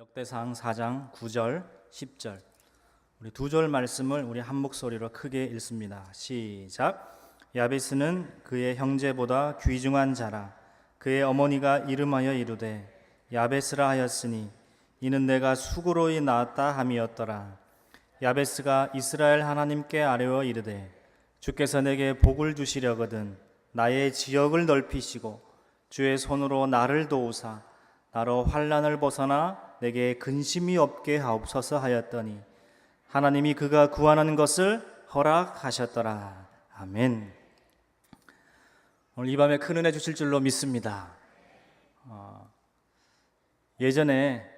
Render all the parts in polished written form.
역대상 4장 9절, 10절 우리 두 절 말씀을 우리 한 목소리로 크게 읽습니다. 시작. 야베스는 그의 형제보다 귀중한 자라. 그의 어머니가 이름하여 이르되 야베스라 하였으니 이는 내가 수고로이 낳았다 함이었더라. 야베스가 이스라엘 하나님께 아뢰어 이르되 주께서 내게 복을 주시려거든 나의 지역을 넓히시고 주의 손으로 나를 도우사 나로 환난을 벗어나 내게 근심이 없게 하옵소서 하였더니 하나님이 그가 구하는 것을 허락하셨더라. 아멘. 오늘 이 밤에 큰 은혜 주실 줄로 믿습니다. 예전에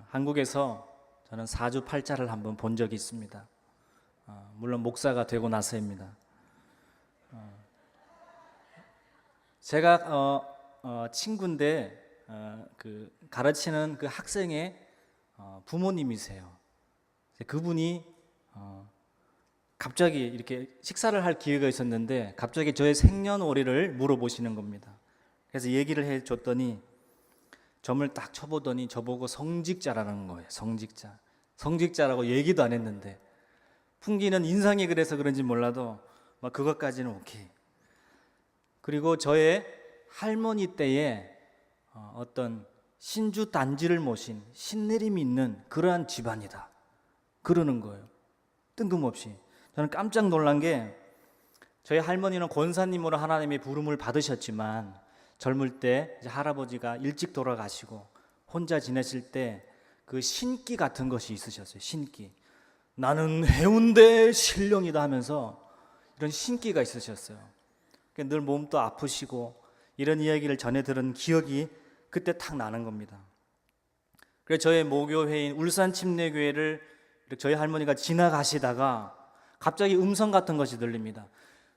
한국에서 저는 사주팔자를 한번 본 적이 있습니다. 물론 목사가 되고 나서입니다. 제가 친구인데 그 가르치는 그 학생의 부모님이세요. 그분이 갑자기 이렇게 식사를 할 기회가 있었는데 갑자기 저의 생년월일을 물어보시는 겁니다. 그래서 얘기를 해줬더니 점을 딱 쳐보더니 저보고 성직자라는 거예요. 성직자라고 얘기도 안 했는데 풍기는 인상이 그래서 그런지 몰라도 막 그것까지는 오케이. 그리고 저의 할머니 때에 어떤 신주 단지를 모신 신내림이 있는 그러한 집안이다 그러는 거예요. 뜬금없이. 저는 깜짝 놀란 게 저희 할머니는 권사님으로 하나님의 부름을 받으셨지만 젊을 때 이제 할아버지가 일찍 돌아가시고 혼자 지내실 때 그 신기 같은 것이 있으셨어요. 신기. 나는 해운대 신령이다 하면서 이런 신기가 있으셨어요. 늘 몸도 아프시고 이런 이야기를 전해 들은 기억이 그때 탁 나는 겁니다. 그래서 저의 모교회인 울산침례교회를 저희 할머니가 지나가시다가 갑자기 음성 같은 것이 들립니다.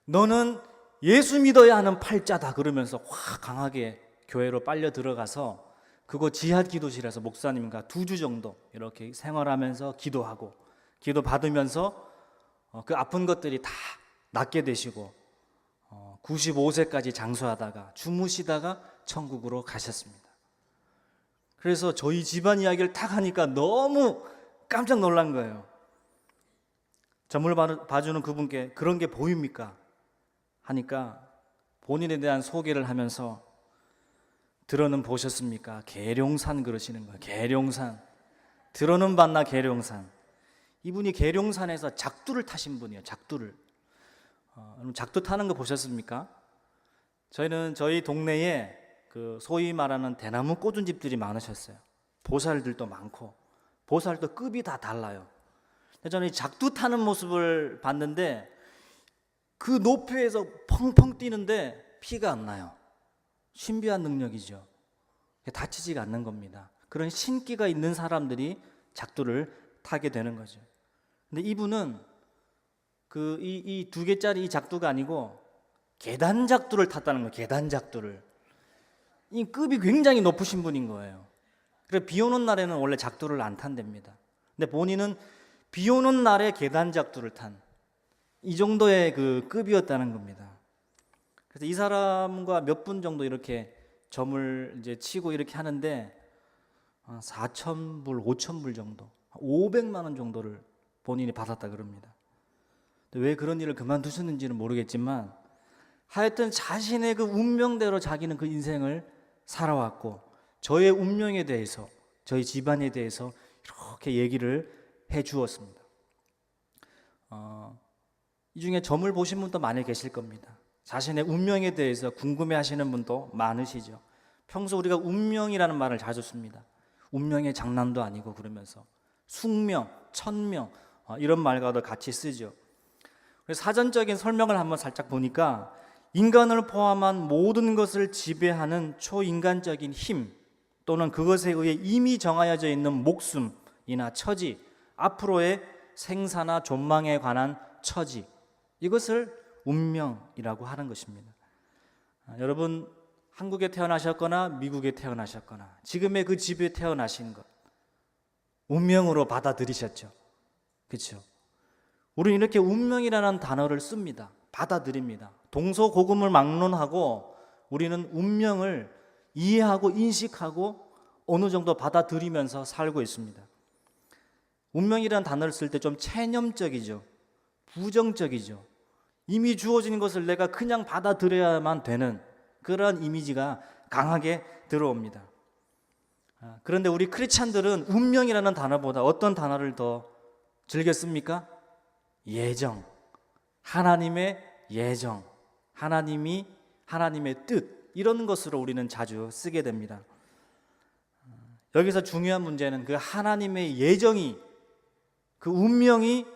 너는 예수 믿어야 하는 팔자다 그러면서 확 강하게 교회로 빨려 들어가서 그곳 지하 기도실에서 목사님과 2주 정도 이렇게 생활하면서 기도하고 기도 받으면서 그 아픈 것들이 다 낫게 되시고 95세까지 장수하다가 주무시다가 천국으로 가셨습니다. 그래서 저희 집안 이야기를 딱 하니까 너무 깜짝 놀란 거예요. 점을 봐주는 그분께 그런 게 보입니까? 하니까 본인에 대한 소개를 하면서 들어는 보셨습니까? 계룡산 그러시는 거예요. 계룡산. 들어는 봤나 계룡산. 이분이 계룡산에서 작두를 타신 분이에요. 작두를. 작두 타는 거 보셨습니까? 저희는 저희 동네에 그 소위 말하는 대나무 꽂은 집들이 많으셨어요. 보살들도 많고 보살도 급이 다 달라요. 저는 이 작두 타는 모습을 봤는데 그 높이에서 펑펑 뛰는데 피가 안 나요. 신비한 능력이죠. 다치지가 않는 겁니다. 그런 신기가 있는 사람들이 작두를 타게 되는 거죠. 근데 이분은 그 이 2개짜리 이 작두가 아니고 계단 작두를 탔다는 거예요. 계단 작두를. 이 급이 굉장히 높으신 분인 거예요. 그래서 비 오는 날에는 원래 작두를 안 탄답니다. 근데 본인은 비 오는 날에 계단 작두를 탄 이 정도의 그 급이었다는 겁니다. 그래서 이 사람과 몇 분 정도 이렇게 점을 이제 치고 이렇게 하는데 4,000불, 5,000불 정도, 500만 원 정도를 본인이 받았다 그럽니다. 왜 그런 일을 그만두셨는지는 모르겠지만 하여튼 자신의 그 운명대로 자기는 그 인생을 살아왔고 저의 운명에 대해서 저희 집안에 대해서 이렇게 얘기를 해 주었습니다. 이 중에 점을 보신 분도 많이 계실 겁니다. 자신의 운명에 대해서 궁금해하시는 분도 많으시죠. 평소 우리가 운명이라는 말을 자주 씁니다. 운명의 장난도 아니고 그러면서 숙명, 천명 이런 말과도 같이 쓰죠. 그래서 사전적인 설명을 한번 살짝 보니까 인간을 포함한 모든 것을 지배하는 초인간적인 힘 또는 그것에 의해 이미 정하여져 있는 목숨이나 처지, 앞으로의 생사나 존망에 관한 처지, 이것을 운명이라고 하는 것입니다. 여러분 한국에 태어나셨거나 미국에 태어나셨거나 지금의 그 집에 태어나신 것 운명으로 받아들이셨죠. 그렇죠? 우리는 이렇게 운명이라는 단어를 씁니다. 받아들입니다. 동서고금을 막론하고 우리는 운명을 이해하고 인식하고 어느 정도 받아들이면서 살고 있습니다. 운명이라는 단어를 쓸 때 좀 체념적이죠. 부정적이죠. 이미 주어진 것을 내가 그냥 받아들여야만 되는 그런 이미지가 강하게 들어옵니다. 그런데 우리 크리스찬들은 운명이라는 단어보다 어떤 단어를 더 즐겨 씁니까? 예정. 하나님의 예정. 하나님의 뜻. 이런 것으로 우리는 자주 쓰게 됩니다. 여기서 중요한 문제는 그 하나님의 예정이, 그 운명이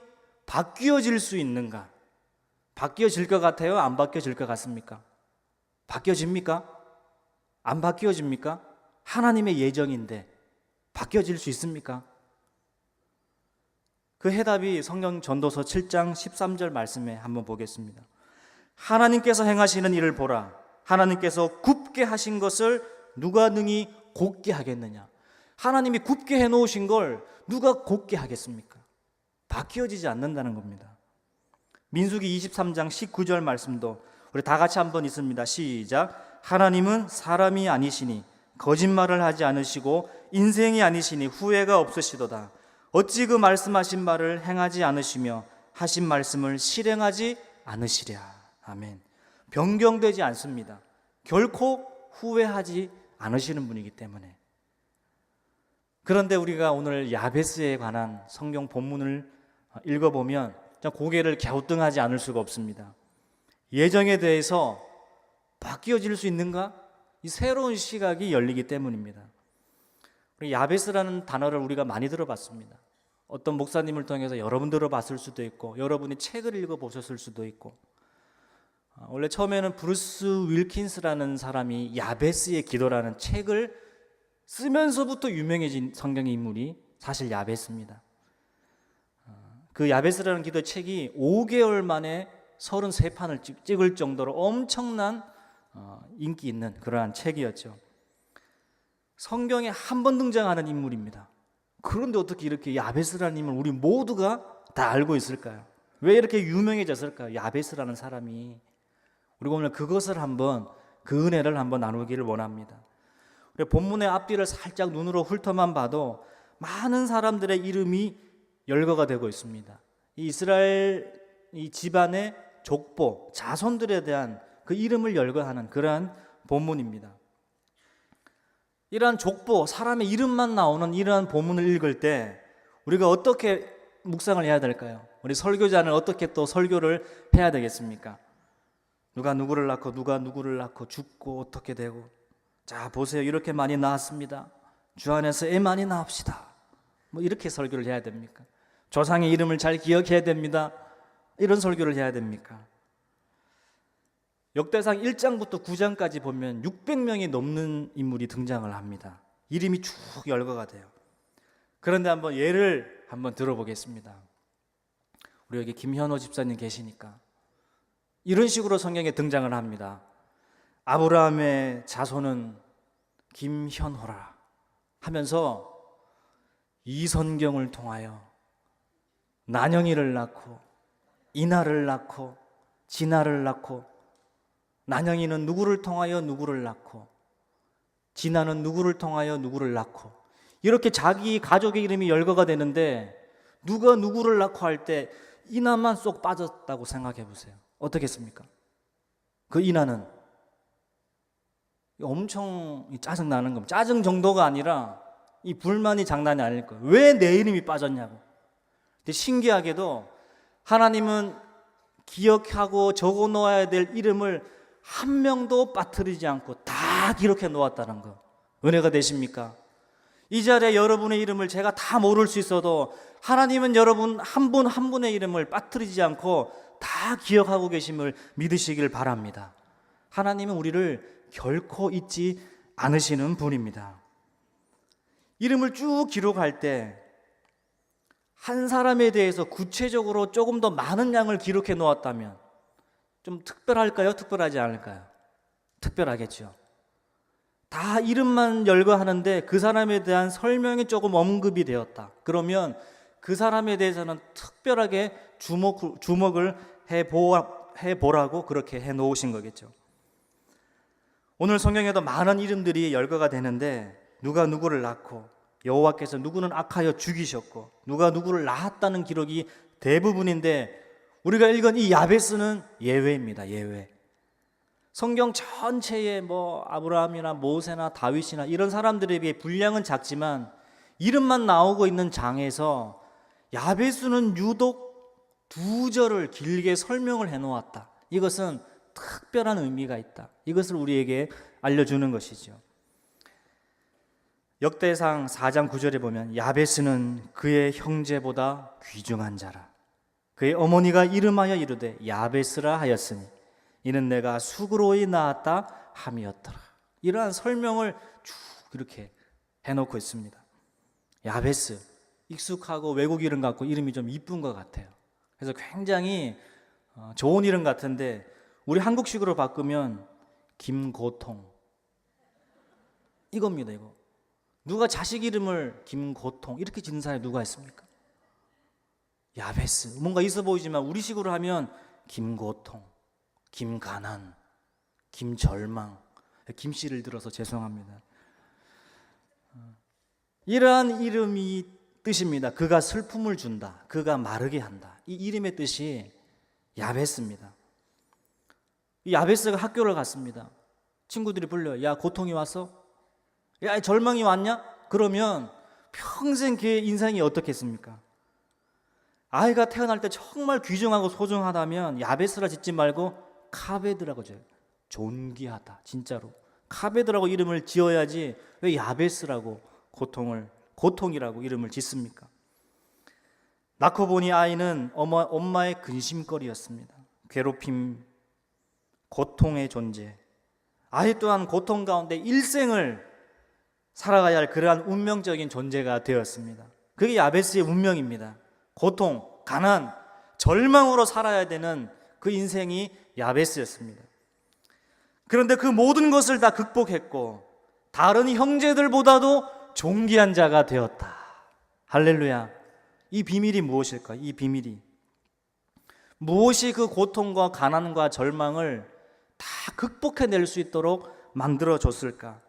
바뀌어질 수 있는가? 바뀌어질 것 같아요? 안 바뀌어질 것 같습니까? 바뀌어집니까? 안 바뀌어집니까? 하나님의 예정인데 바뀌어질 수 있습니까? 그 해답이 성경 전도서 7장 13절 말씀에 한번 보겠습니다. 하나님께서 행하시는 일을 보라. 하나님께서 굽게 하신 것을 누가 능히 곧게 하겠느냐? 하나님이 굽게 해놓으신 걸 누가 곧게 하겠습니까? 바뀌어지지 않는다는 겁니다. 민수기 23장 19절 말씀도 우리 다 같이 한번 있습니다. 시작. 하나님은 사람이 아니시니 거짓말을 하지 않으시고 인생이 아니시니 후회가 없으시도다. 어찌 그 말씀하신 말을 행하지 않으시며 하신 말씀을 실행하지 않으시랴. 아멘. 변경되지 않습니다. 결코 후회하지 않으시는 분이기 때문에. 그런데 우리가 오늘 야베스에 관한 성경 본문을 읽어보면 고개를 갸우뚱하지 않을 수가 없습니다. 예정에 대해서 바뀌어질 수 있는가? 이 새로운 시각이 열리기 때문입니다. 야베스라는 단어를 우리가 많이 들어봤습니다. 어떤 목사님을 통해서 여러분 들어봤을 수도 있고 여러분이 책을 읽어보셨을 수도 있고, 원래 처음에는 브루스 윌킨스라는 사람이 야베스의 기도라는 책을 쓰면서부터 유명해진 성경의 인물이 사실 야베스입니다. 그 야베스라는 기도 책이 5개월 만에 33판을 찍을 정도로 엄청난 인기 있는 그러한 책이었죠. 성경에 한 번 등장하는 인물입니다. 그런데 어떻게 이렇게 야베스라는 인물을 우리 모두가 다 알고 있을까요? 왜 이렇게 유명해졌을까요? 야베스라는 사람이. 우리가 오늘 그것을 한번, 그 은혜를 한번 나누기를 원합니다. 우리 본문의 앞뒤를 살짝 눈으로 훑어만 봐도 많은 사람들의 이름이 열거가 되고 있습니다. 이 이스라엘 이 집안의 족보, 자손들에 대한 그 이름을 열거하는 그러한 본문입니다. 이러한 족보, 사람의 이름만 나오는 이러한 본문을 읽을 때 우리가 어떻게 묵상을 해야 될까요? 우리 설교자는 어떻게 또 설교를 해야 되겠습니까? 누가 누구를 낳고 누가 누구를 낳고 죽고 어떻게 되고, 자 보세요, 이렇게 많이 낳았습니다. 주 안에서 애 많이 낳읍시다. 뭐 이렇게 설교를 해야 됩니까? 조상의 이름을 잘 기억해야 됩니다. 이런 설교를 해야 됩니까? 역대상 1장부터 9장까지 보면 600명이 넘는 인물이 등장을 합니다. 이름이 쭉 열거가 돼요. 그런데 한번 예를 한번 들어보겠습니다. 우리 여기 김현호 집사님 계시니까 이런 식으로 성경에 등장을 합니다. 아브라함의 자손은 김현호라 하면서 이선경을 통하여 난영이를 낳고 이나를 낳고 진아를 낳고, 난영이는 누구를 통하여 누구를 낳고 진아는 누구를 통하여 누구를 낳고, 이렇게 자기 가족의 이름이 열거가 되는데 누가 누구를 낳고 할 때 이나만 쏙 빠졌다고 생각해 보세요. 어떻겠습니까? 그 이나는 엄청 짜증나는 겁니다. 짜증 정도가 아니라 이 불만이 장난이 아닐 거예요. 왜 내 이름이 빠졌냐고. 근데 신기하게도 하나님은 기억하고 적어 놓아야 될 이름을 한 명도 빠뜨리지 않고 다 기록해 놓았다는 거. 은혜가 되십니까? 이 자리에 여러분의 이름을 제가 다 모를 수 있어도 하나님은 여러분 한 분 한 분의 이름을 빠뜨리지 않고 다 기억하고 계심을 믿으시길 바랍니다. 하나님은 우리를 결코 잊지 않으시는 분입니다. 이름을 쭉 기록할 때 한 사람에 대해서 구체적으로 조금 더 많은 양을 기록해 놓았다면 좀 특별할까요? 특별하지 않을까요? 특별하겠죠. 다 이름만 열거하는데 그 사람에 대한 설명이 조금 언급이 되었다. 그러면 그 사람에 대해서는 특별하게 주목을 해보라고 그렇게 해놓으신 거겠죠. 오늘 성경에도 많은 이름들이 열거가 되는데 누가 누구를 낳고 여호와께서 누구는 악하여 죽이셨고 누가 누구를 낳았다는 기록이 대부분인데 우리가 읽은 이 야베스는 예외입니다. 예외. 성경 전체에 뭐 아브라함이나 모세나 다윗이나 이런 사람들에 비해 분량은 작지만 이름만 나오고 있는 장에서 야베스는 유독 두 절을 길게 설명을 해놓았다. 이것은 특별한 의미가 있다. 이것을 우리에게 알려주는 것이죠. 역대상 4장 9절에 보면 야베스는 그의 형제보다 귀중한 자라. 그의 어머니가 이름하여 이르되 야베스라 하였으니 이는 내가 수그로이 낳았다 함이었더라. 이러한 설명을 쭉 이렇게 해놓고 있습니다. 야베스, 익숙하고 외국 이름 같고 이름이 좀 이쁜 것 같아요. 그래서 굉장히 좋은 이름 같은데 우리 한국식으로 바꾸면 김고통 이겁니다. 이거 누가 자식 이름을 김고통 이렇게 짓는 사람이 누가 있습니까? 야베스 뭔가 있어 보이지만 우리식으로 하면 김고통, 김가난, 김절망, 김씨를 들어서 죄송합니다. 이러한 이름이 뜻입니다. 그가 슬픔을 준다, 그가 마르게 한다. 이 이름의 뜻이 야베스입니다. 이 야베스가 학교를 갔습니다. 친구들이 불러요. 야, 고통이 왔어? 야, 절망이 왔냐? 그러면 평생 그의 인생이 어떻겠습니까? 아이가 태어날 때 정말 귀중하고 소중하다면 야베스라 짓지 말고 카베드라고 지어요. 존귀하다. 진짜로 카베드라고 이름을 지어야지 왜 야베스라고 고통이라고 이름을 짓습니까? 낳고 보니 아이는 엄마의 근심거리였습니다. 괴롭힘, 고통의 존재. 아이 또한 고통 가운데 일생을 살아가야 할 그러한 운명적인 존재가 되었습니다. 그게 야베스의 운명입니다. 고통, 가난, 절망으로 살아야 되는 그 인생이 야베스였습니다. 그런데 그 모든 것을 다 극복했고 다른 형제들보다도 존귀한 자가 되었다. 할렐루야. 이 비밀이 무엇일까? 이 비밀이 무엇이 그 고통과 가난과 절망을 다 극복해낼 수 있도록 만들어줬을까?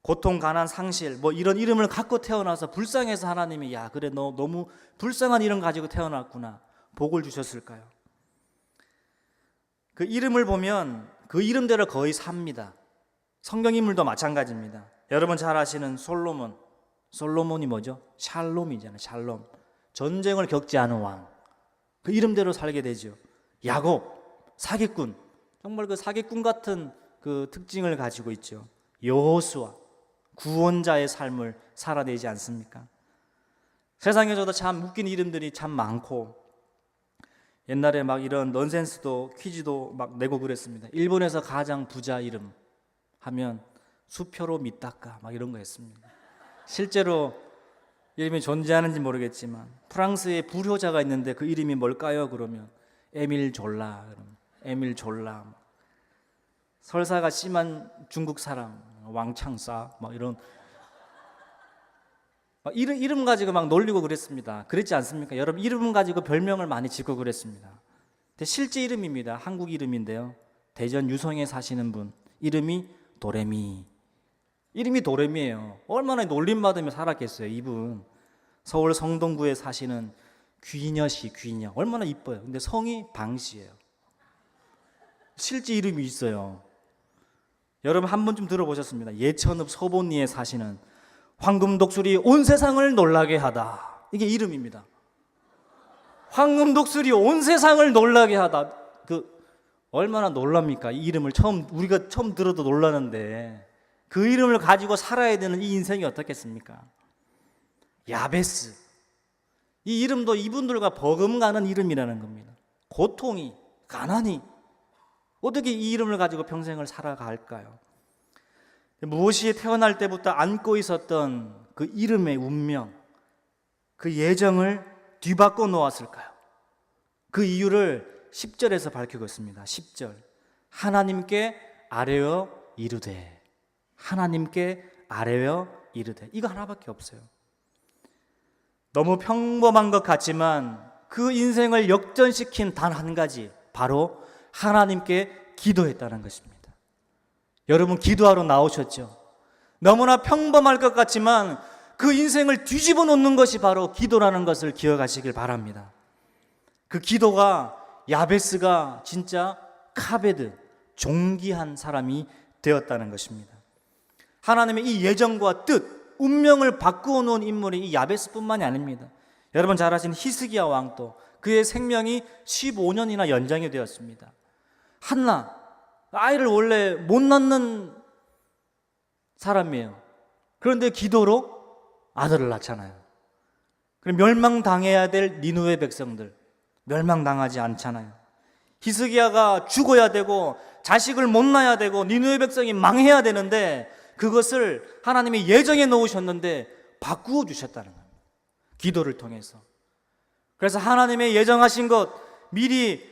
고통, 가난, 상실 뭐 이런 이름을 갖고 태어나서 불쌍해서 하나님이 야 그래 너 너무 불쌍한 이름 가지고 태어났구나 복을 주셨을까요? 그 이름을 보면 그 이름대로 거의 삽니다. 성경 인물도 마찬가지입니다. 여러분 잘 아시는 솔로몬이 뭐죠? 샬롬이잖아요. 샬롬. 전쟁을 겪지 않은 왕. 그 이름대로 살게 되죠. 야곱, 사기꾼. 정말 그 사기꾼 같은 그 특징을 가지고 있죠. 여호수아, 구원자의 삶을 살아내지 않습니까? 세상에서도 참 웃긴 이름들이 참 많고 옛날에 막 이런 넌센스도 퀴즈도 막 내고 그랬습니다. 일본에서 가장 부자 이름 하면 수표로 미타카 막 이런 거 했습니다. 실제로 이름이 존재하는지 모르겠지만 프랑스에 불효자가 있는데 그 이름이 뭘까요? 그러면 에밀 졸라. 에밀 졸라. 설사가 심한 중국 사람 왕창싸 막 이런 이름 가지고 막 놀리고 그랬습니다. 그랬지 않습니까? 여러분 이름 가지고 별명을 많이 짓고 그랬습니다. 근데 실제 이름입니다. 한국 이름인데요. 대전 유성에 사시는 분 이름이 도레미. 이름이 도레미예요. 얼마나 놀림받으며 살았겠어요. 이분 서울 성동구에 사시는 귀녀씨. 귀녀 얼마나 이뻐요. 근데 성이 방씨예요. 실제 이름이 있어요. 여러분 한 번쯤 들어보셨습니다. 예천읍 소본리에 사시는 황금독수리 온 세상을 놀라게 하다. 이게 이름입니다. 황금독수리 온 세상을 놀라게 하다. 그 얼마나 놀랍니까? 이 이름을 우리가 처음 들어도 놀라는데 그 이름을 가지고 살아야 되는 이 인생이 어떻겠습니까? 야베스. 이 이름도 이분들과 버금가는 이름이라는 겁니다. 고통이, 가난이 어떻게 이 이름을 가지고 평생을 살아갈까요? 무엇이 태어날 때부터 안고 있었던 그 이름의 운명, 그 예정을 뒤바꿔 놓았을까요? 그 이유를 10절에서 밝히고 있습니다. 10절. 하나님께 아뢰어 이르되. 하나님께 아뢰어 이르되. 이거 하나밖에 없어요. 너무 평범한 것 같지만 그 인생을 역전시킨 단 한 가지, 바로 하나님께 기도했다는 것입니다. 여러분 기도하러 나오셨죠? 너무나 평범할 것 같지만 그 인생을 뒤집어 놓는 것이 바로 기도라는 것을 기억하시길 바랍니다. 그 기도가 야베스가 진짜 카베드, 존귀한 사람이 되었다는 것입니다. 하나님의 이 예정과 뜻, 운명을 바꾸어 놓은 인물이 이 야베스뿐만이 아닙니다. 여러분 잘 아시는 히스기야 왕도 그의 생명이 15년이나 연장이 되었습니다. 한나, 아이를 원래 못 낳는 사람이에요. 그런데 기도로 아들을 낳잖아요. 그럼 멸망당해야 될 니느웨 백성들 멸망당하지 않잖아요. 히스기야가 죽어야 되고 자식을 못 낳아야 되고 니느웨 백성이 망해야 되는데 그것을 하나님이 예정해 놓으셨는데 바꾸어 주셨다는 겁니다. 기도를 통해서. 그래서 하나님의 예정하신 것, 미리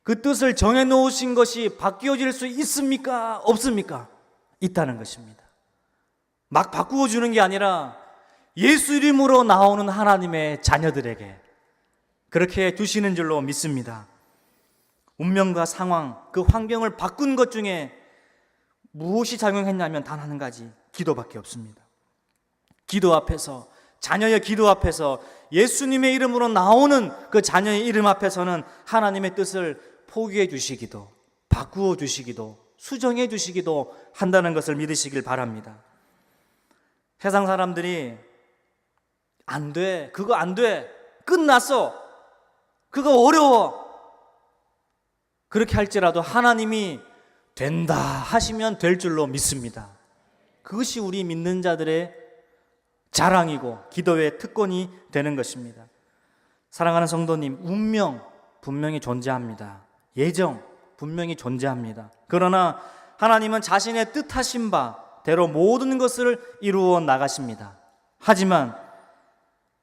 그 뜻을 정해 놓으신 것이 바뀌어질 수 있습니까? 없습니까? 있다는 것입니다. 막 바꾸어 주는 게 아니라 예수 이름으로 나오는 하나님의 자녀들에게 그렇게 두시는 줄로 믿습니다. 운명과 상황, 그 환경을 바꾼 것 중에 무엇이 작용했냐면 단 한 가지, 기도밖에 없습니다. 기도 앞에서, 자녀의 기도 앞에서, 예수님의 이름으로 나오는 그 자녀의 이름 앞에서는 하나님의 뜻을 포기해 주시기도, 바꾸어 주시기도, 수정해 주시기도 한다는 것을 믿으시길 바랍니다. 세상 사람들이 안 돼, 그거 안 돼, 끝났어, 그거 어려워, 그렇게 할지라도 하나님이 된다 하시면 될 줄로 믿습니다. 그것이 우리 믿는 자들의 자랑이고 기도의 특권이 되는 것입니다. 사랑하는 성도님, 운명 분명히 존재합니다. 예정 분명히 존재합니다. 그러나 하나님은 자신의 뜻하신 바대로 모든 것을 이루어 나가십니다. 하지만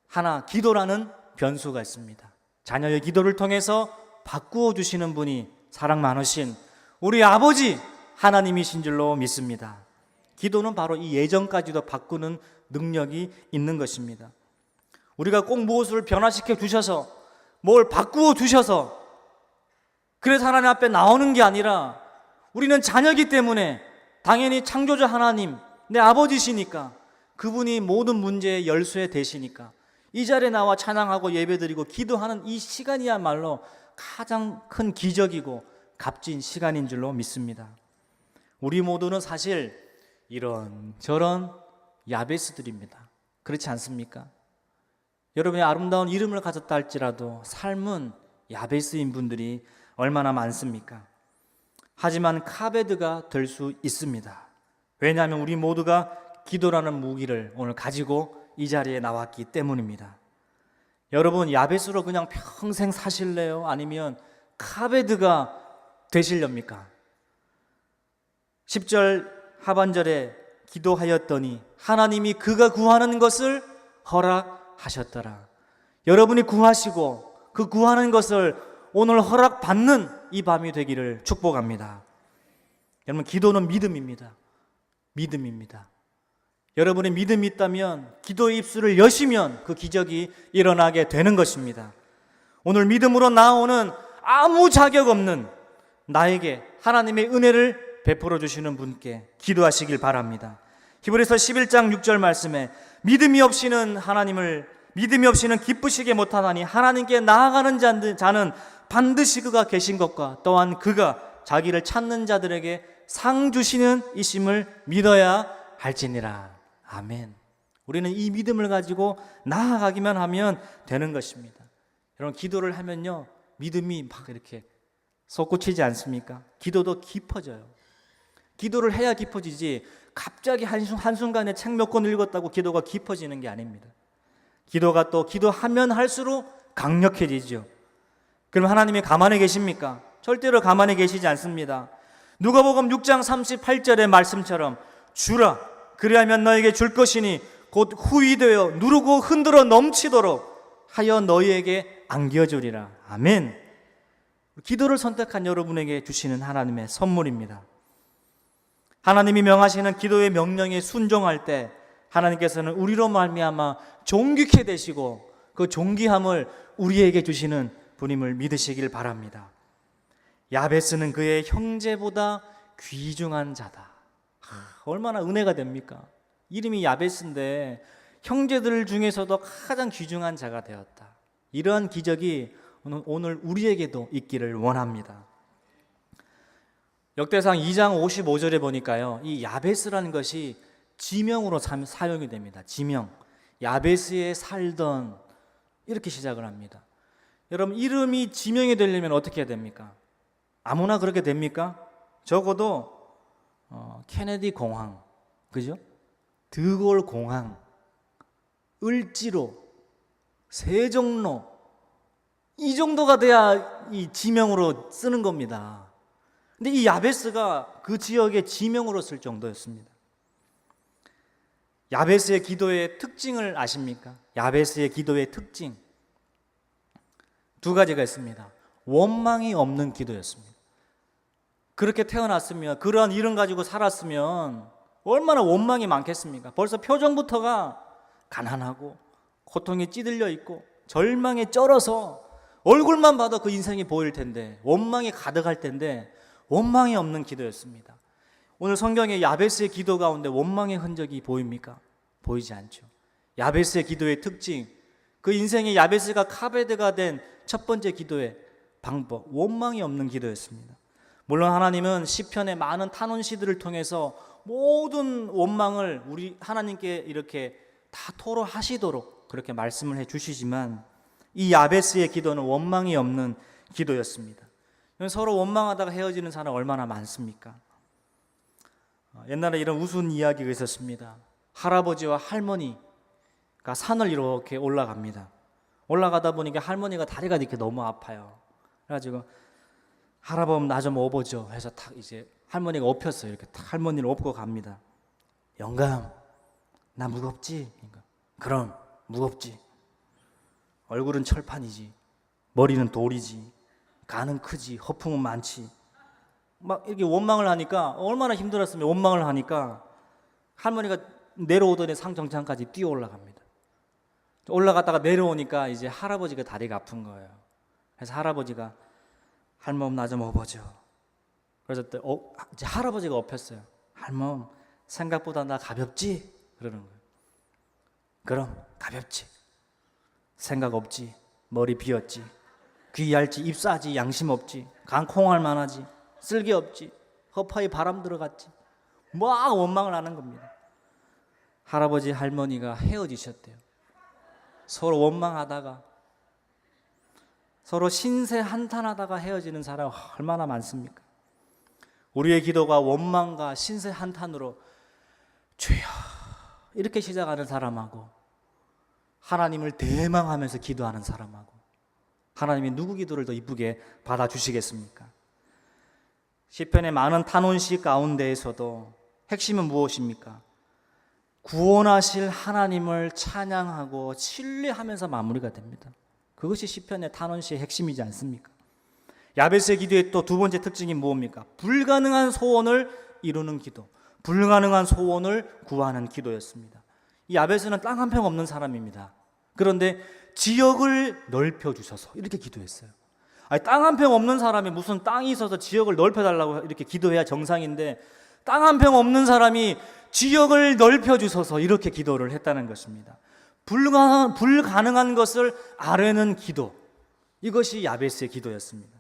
하나, 기도라는 변수가 있습니다. 자녀의 기도를 통해서 바꾸어 주시는 분이 사랑 많으신 우리 아버지 하나님이신 줄로 믿습니다. 기도는 바로 이 예정까지도 바꾸는 능력이 있는 것입니다. 우리가 꼭 무엇을 변화시켜 주셔서 뭘 바꾸어 주셔서 그래서 하나님 앞에 나오는 게 아니라 우리는 자녀이기 때문에 당연히 창조자 하나님, 내 아버지시니까 그분이 모든 문제의 열쇠 되시니까 이 자리에 나와 찬양하고 예배드리고 기도하는 이 시간이야말로 가장 큰 기적이고 값진 시간인 줄로 믿습니다. 우리 모두는 사실 이런저런 야베스들입니다. 그렇지 않습니까? 여러분의 아름다운 이름을 가졌다 할지라도 삶은 야베스인 분들이 얼마나 많습니까? 하지만 카베드가 될 수 있습니다. 왜냐하면 우리 모두가 기도라는 무기를 오늘 가지고 이 자리에 나왔기 때문입니다. 여러분, 야베스로 그냥 평생 사실래요? 아니면 카베드가 되실렵니까? 10절 하반절에 기도하였더니 하나님이 그가 구하는 것을 허락하셨더라. 여러분이 구하시고 그 구하는 것을 오늘 허락받는 이 밤이 되기를 축복합니다. 여러분, 기도는 믿음입니다. 믿음입니다. 여러분의 믿음이 있다면 기도의 입술을 여시면 그 기적이 일어나게 되는 것입니다. 오늘 믿음으로 나오는 아무 자격 없는 나에게 하나님의 은혜를 베풀어 주시는 분께 기도하시길 바랍니다. 히브리서 11장 6절 말씀에 믿음이 없이는 기쁘시게 못하나니 하나님께 나아가는 자는 반드시 그가 계신 것과 또한 그가 자기를 찾는 자들에게 상 주시는 이심을 믿어야 할지니라. 아멘. 우리는 이 믿음을 가지고 나아가기만 하면 되는 것입니다. 여러분, 기도를 하면요 믿음이 막 이렇게 솟구치지 않습니까? 기도도 깊어져요. 기도를 해야 깊어지지 갑자기 한순간에 책 몇 권 읽었다고 기도가 깊어지는 게 아닙니다. 기도가 또 기도하면 할수록 강력해지죠. 그럼 하나님이 가만히 계십니까? 절대로 가만히 계시지 않습니다. 누가복음 6장 38절의 말씀처럼 주라 그리하면 너에게 줄 것이니 곧 후히되어 누르고 흔들어 넘치도록 하여 너희에게 안겨주리라. 아멘. 기도를 선택한 여러분에게 주시는 하나님의 선물입니다. 하나님이 명하시는 기도의 명령에 순종할 때 하나님께서는 우리로 말미암아 존귀케 되시고 그 존귀함을 우리에게 주시는 분임을 믿으시길 바랍니다. 야베스는 그의 형제보다 귀중한 자다. 얼마나 은혜가 됩니까? 이름이 야베스인데 형제들 중에서도 가장 귀중한 자가 되었다. 이러한 기적이 오늘 우리에게도 있기를 원합니다. 역대상 2장 55절에 보니까요, 이 야베스라는 것이 지명으로 사용이 됩니다. 지명. 야베스에 살던, 이렇게 시작을 합니다. 여러분, 이름이 지명이 되려면 어떻게 해야 됩니까? 아무나 그렇게 됩니까? 적어도 케네디 공항, 그죠? 드골 공항, 을지로, 세종로, 이 정도가 돼야 이 지명으로 쓰는 겁니다. 근데 이 야베스가 그 지역의 지명으로 쓸 정도였습니다. 야베스의 기도의 특징을 아십니까? 야베스의 기도의 특징 두 가지가 있습니다. 원망이 없는 기도였습니다. 그렇게 태어났으면, 그러한 이름 가지고 살았으면 얼마나 원망이 많겠습니까? 벌써 표정부터가 가난하고 고통에 찌들려 있고 절망에 쩔어서 얼굴만 봐도 그 인생이 보일 텐데, 원망이 가득할 텐데 원망이 없는 기도였습니다. 오늘 성경의 야베스의 기도 가운데 원망의 흔적이 보입니까? 보이지 않죠. 야베스의 기도의 특징, 그 인생의 야베스가 카베드가 된 첫 번째 기도의 방법, 원망이 없는 기도였습니다. 물론 하나님은 시편의 많은 탄원 시들을 통해서 모든 원망을 우리 하나님께 이렇게 다 토로하시도록 그렇게 말씀을 해 주시지만, 이 야베스의 기도는 원망이 없는 기도였습니다. 서로 원망하다가 헤어지는 사람 얼마나 많습니까? 옛날에 이런 우스운 이야기가 있었습니다. 할아버지와 할머니가 산을 이렇게 올라갑니다. 올라가다 보니까 할머니가 다리가 이렇게 너무 아파요. 그래가지고 할아버지 나 좀 업어줘 해서 탁 이제 할머니가 업혔어요. 이렇게 탁 할머니를 업고 갑니다. 영감, 나 무겁지? 그럼 무겁지. 얼굴은 철판이지, 머리는 돌이지, 간은 크지, 허풍은 많지. 막 이렇게 원망을 하니까 얼마나 힘들었으면, 원망을 하니까 할머니가 내려오더니 상정장까지 뛰어 올라갑니다. 올라갔다가 내려오니까 이제 할아버지가 다리가 아픈 거예요. 그래서 할아버지가 할멈 나 좀 업어줘. 그래서 이제 할아버지가 업혔어요. 할멈 생각보다 나 가볍지? 그러는 거예요. 그럼 가볍지. 생각 없지. 머리 비었지. 귀 얇지. 입 싸지. 양심 없지. 간 콩할 만하지. 쓸개 없지. 허파에 바람 들어갔지. 막 원망을 하는 겁니다. 할아버지 할머니가 헤어지셨대요. 서로 원망하다가, 서로 신세 한탄하다가 헤어지는 사람 얼마나 많습니까? 우리의 기도가 원망과 신세 한탄으로 주여 이렇게 시작하는 사람하고, 하나님을 대망하면서 기도하는 사람하고, 하나님이 누구 기도를 더 이쁘게 받아주시겠습니까? 시편의 많은 탄원시 가운데에서도 핵심은 무엇입니까? 구원하실 하나님을 찬양하고 신뢰하면서 마무리가 됩니다. 그것이 시편의 탄원시의 핵심이지 않습니까? 야베스의 기도의 또 두 번째 특징이 뭡니까? 불가능한 소원을 이루는 기도, 불가능한 소원을 구하는 기도였습니다. 이 야베스는 땅 한 평 없는 사람입니다. 그런데 지역을 넓혀주셔서 이렇게 기도했어요. 땅 한 평 없는 사람이 무슨 땅이 있어서 지역을 넓혀달라고 이렇게 기도해야 정상인데, 땅 한 평 없는 사람이 지역을 넓혀주셔서 이렇게 기도를 했다는 것입니다. 불가능한 것을 아뢰는 기도, 이것이 야베스의 기도였습니다.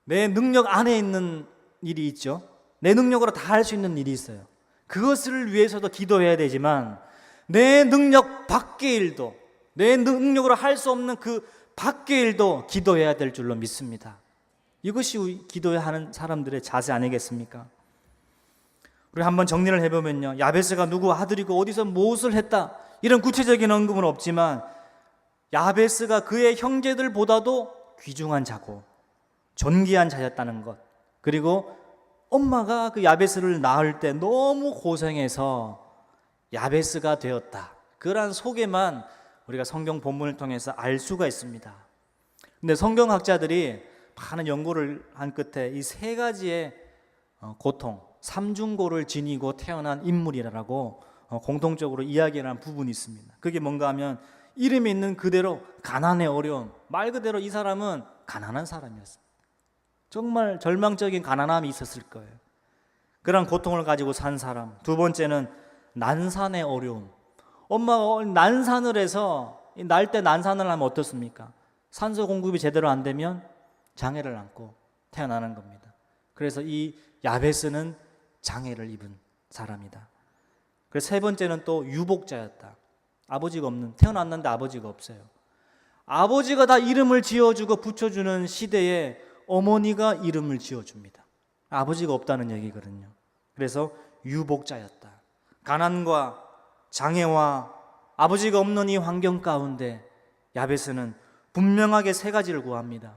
내 능력 안에 있는 일이 있죠. 내 능력으로 다 할 수 있는 일이 있어요. 그것을 위해서도 기도해야 되지만, 내 능력 밖의 일도, 내 능력으로 할 수 없는 그 밖의 일도 기도해야 될 줄로 믿습니다. 이것이 기도해야 하는 사람들의 자세 아니겠습니까? 우리 한번 정리를 해보면요, 야베스가 누구 아들이고 어디서 무엇을 했다 이런 구체적인 언급은 없지만, 야베스가 그의 형제들보다도 귀중한 자고 존귀한 자였다는 것, 그리고 엄마가 그 야베스를 낳을 때 너무 고생해서 야베스가 되었다, 그러한 소개만 우리가 성경 본문을 통해서 알 수가 있습니다. 근데 성경학자들이 많은 연구를 한 끝에 이 세 가지의 고통, 삼중고를 지니고 태어난 인물이라고 공통적으로 이야기하는 부분이 있습니다. 그게 뭔가 하면, 이름이 있는 그대로 가난에 어려운, 말 그대로 이 사람은 가난한 사람이었습니다. 정말 절망적인 가난함이 있었을 거예요. 그런 고통을 가지고 산 사람. 두 번째는 난산의 어려움. 엄마가 난산을 해서 날 때 난산을 하면 어떻습니까? 산소 공급이 제대로 안 되면 장애를 안고 태어나는 겁니다. 그래서 이 야베스는 장애를 입은 사람이다. 그래서 세 번째는 또 유복자였다. 아버지가 없는, 태어났는데 아버지가 없어요. 아버지가 다 이름을 지어주고 붙여주는 시대에 어머니가 이름을 지어줍니다. 아버지가 없다는 얘기거든요. 그래서 유복자였다. 가난과 장애와 아버지가 없는 이 환경 가운데 야베스는 분명하게 세 가지를 구합니다.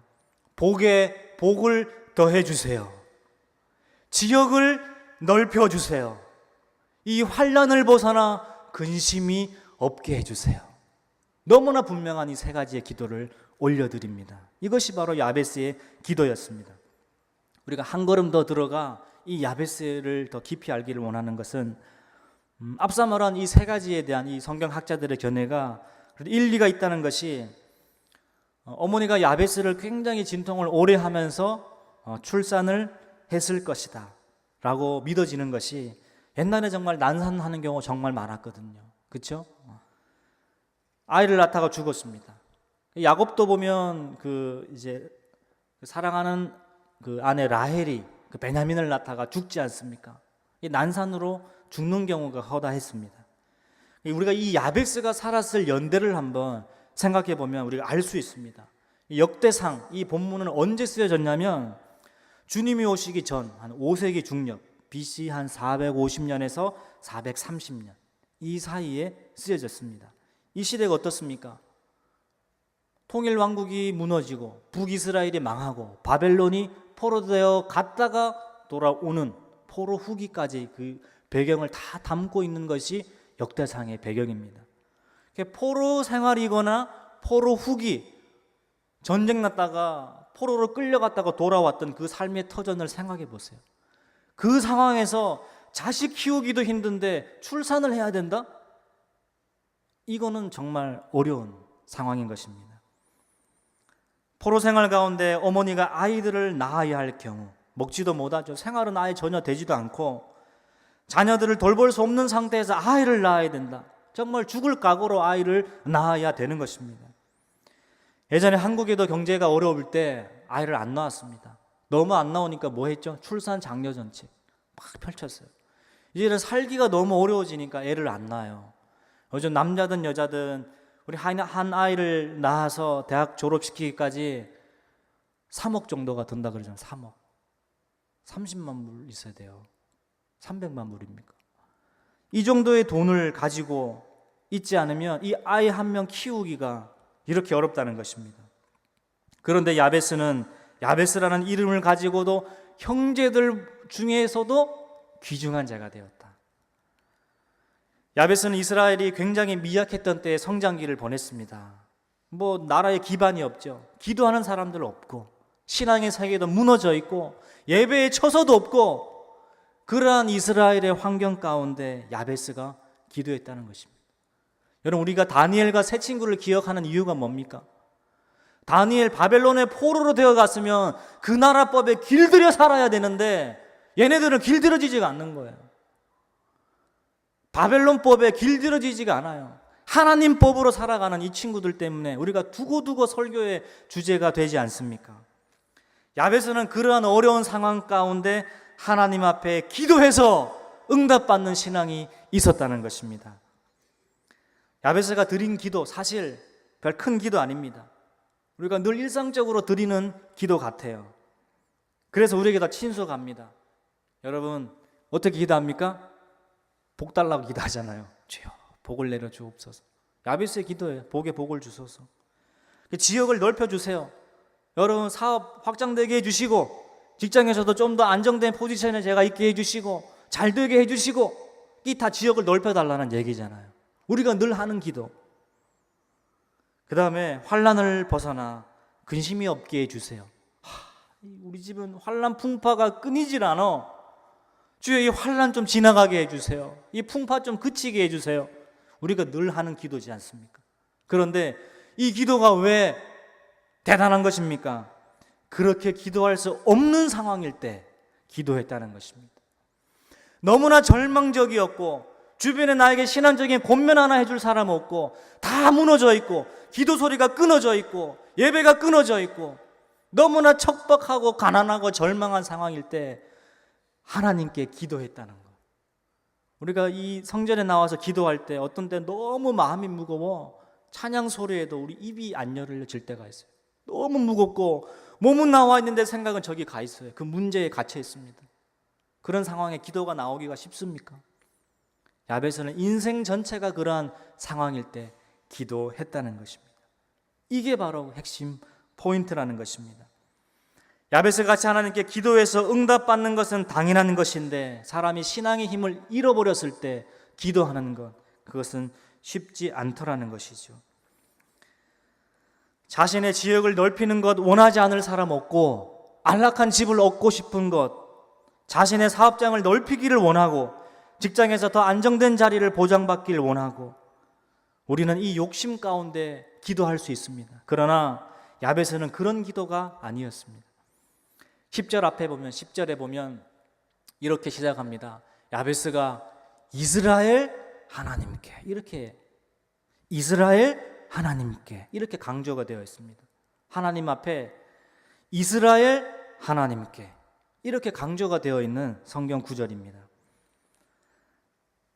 복에 복을 더해 주세요. 지역을 넓혀 주세요. 이 환난을 벗어나 근심이 없게 해주세요. 너무나 분명한 이 세 가지의 기도를 올려드립니다. 이것이 바로 야베스의 기도였습니다. 우리가 한 걸음 더 들어가 이 야베스를 더 깊이 알기를 원하는 것은 앞서 말한 이 세 가지에 대한 이 성경학자들의 견해가 일리가 있다는 것이 어머니가 야베스를 굉장히 진통을 오래 하면서 출산을 했을 것이다 라고 믿어지는 것이 옛날에 정말 난산하는 경우 정말 많았거든요. 그렇죠? 아이를 낳다가 죽었습니다. 야곱도 보면 이제 사랑하는 그 아내 라헬이 그 베냐민을 낳다가 죽지 않습니까? 이 난산으로 죽는 경우가 허다했습니다. 우리가 이 야베스가 살았을 연대를 한번 생각해 보면 우리가 알 수 있습니다. 역대상 이 본문은 언제 쓰여졌냐면 주님이 오시기 전 한 5세기 중엽 BC 한 450년에서 430년 이 사이에 쓰여졌습니다. 이 시대가 어떻습니까? 통일 왕국이 무너지고 북이스라엘이 망하고 바벨론이 포로되어 갔다가 돌아오는 포로 후기까지 그 배경을 다 담고 있는 것이 역대상의 배경입니다. 포로 생활이거나 포로 후기, 전쟁 났다가 포로로 끌려갔다가 돌아왔던 그 삶의 터전을 생각해 보세요. 그 상황에서 자식 키우기도 힘든데 출산을 해야 된다? 이거는 정말 어려운 상황인 것입니다. 포로 생활 가운데 어머니가 아이들을 낳아야 할 경우 먹지도 못하죠. 생활은 아예 전혀 되지도 않고 자녀들을 돌볼 수 없는 상태에서 아이를 낳아야 된다. 정말 죽을 각오로 아이를 낳아야 되는 것입니다. 예전에 한국에도 경제가 어려울 때 아이를 안 낳았습니다. 너무 안 나오니까 뭐 했죠? 출산 장려 정책 막 펼쳤어요. 이제는 살기가 너무 어려워지니까 애를 안 낳아요. 요즘 남자든 여자든 우리 한 아이를 낳아서 대학 졸업시키기까지 3억 정도가 든다 그러잖아요. 3억. 30만 불 있어야 돼요. 300만 불입니까? 이 정도의 돈을 가지고 있지 않으면 이 아이 한 명 키우기가 이렇게 어렵다는 것입니다. 그런데 야베스는 야베스라는 이름을 가지고도 형제들 중에서도 귀중한 자가 되었다. 야베스는 이스라엘이 굉장히 미약했던 때에 성장기를 보냈습니다. 나라에 기반이 없죠. 기도하는 사람들 없고 신앙의 세계도 무너져 있고 예배의 처소도 없고 그러한 이스라엘의 환경 가운데 야베스가 기도했다는 것입니다. 여러분, 우리가 다니엘과 세 친구를 기억하는 이유가 뭡니까? 다니엘 바벨론의 포로로 되어갔으면 그 나라법에 길들여 살아야 되는데 얘네들은 길들여지지가 않는 거예요. 바벨론법에 길들여지지가 않아요. 하나님 법으로 살아가는 이 친구들 때문에 우리가 두고두고 설교의 주제가 되지 않습니까? 야베스는 그러한 어려운 상황 가운데 하나님 앞에 기도해서 응답받는 신앙이 있었다는 것입니다. 야베스가 드린 기도 사실 별 큰 기도 아닙니다. 우리가 늘 일상적으로 드리는 기도 같아요. 그래서 우리에게 다 친숙합니다. 여러분 어떻게 기도합니까? 복 달라고 기도하잖아요. 주여 복을 내려 주옵소서. 야베스의 기도예요. 복에 복을 주소서. 지역을 넓혀주세요. 여러분 사업 확장되게 해주시고 직장에서도 좀 더 안정된 포지션에 제가 있게 해주시고 잘 되게 해주시고 이 다 지역을 넓혀달라는 얘기잖아요. 우리가 늘 하는 기도. 그 다음에 환난을 벗어나 근심이 없게 해주세요. 우리 집은 환난 풍파가 끊이질 않아. 주여 이 환난 좀 지나가게 해주세요. 이 풍파 좀 그치게 해주세요. 우리가 늘 하는 기도지 않습니까? 그런데 이 기도가 왜 대단한 것입니까? 그렇게 기도할 수 없는 상황일 때 기도했다는 것입니다. 너무나 절망적이었고 주변에 나에게 신앙적인 권면 하나 해줄 사람 없고 다 무너져 있고 기도 소리가 끊어져 있고 예배가 끊어져 있고 너무나 척박하고 가난하고 절망한 상황일 때 하나님께 기도했다는 것. 우리가 이 성전에 나와서 기도할 때 어떤 때 너무 마음이 무거워 찬양 소리에도 우리 입이 안 열려질 때가 있어요. 너무 무겁고 몸은 나와 있는데 생각은 저기 가 있어요. 그 문제에 갇혀 있습니다. 그런 상황에 기도가 나오기가 쉽습니까? 야베스는 인생 전체가 그러한 상황일 때 기도했다는 것입니다. 이게 바로 핵심 포인트라는 것입니다. 야베스 같이 하나님께 기도해서 응답받는 것은 당연한 것인데 사람이 신앙의 힘을 잃어버렸을 때 기도하는 것, 그것은 쉽지 않더라는 것이죠. 자신의 지역을 넓히는 것 원하지 않을 사람 없고 안락한 집을 얻고 싶은 것, 자신의 사업장을 넓히기를 원하고 직장에서 더 안정된 자리를 보장받기를 원하고 우리는 이 욕심 가운데 기도할 수 있습니다. 그러나 야베스는 그런 기도가 아니었습니다. 10절 앞에 보면 10절에 보면 이렇게 시작합니다. 야베스가 이스라엘 하나님께 이스라엘 하나님께 이렇게 강조가 되어 있습니다. 하나님 앞에 이스라엘 하나님께 이렇게 강조가 되어 있는 성경 구절입니다.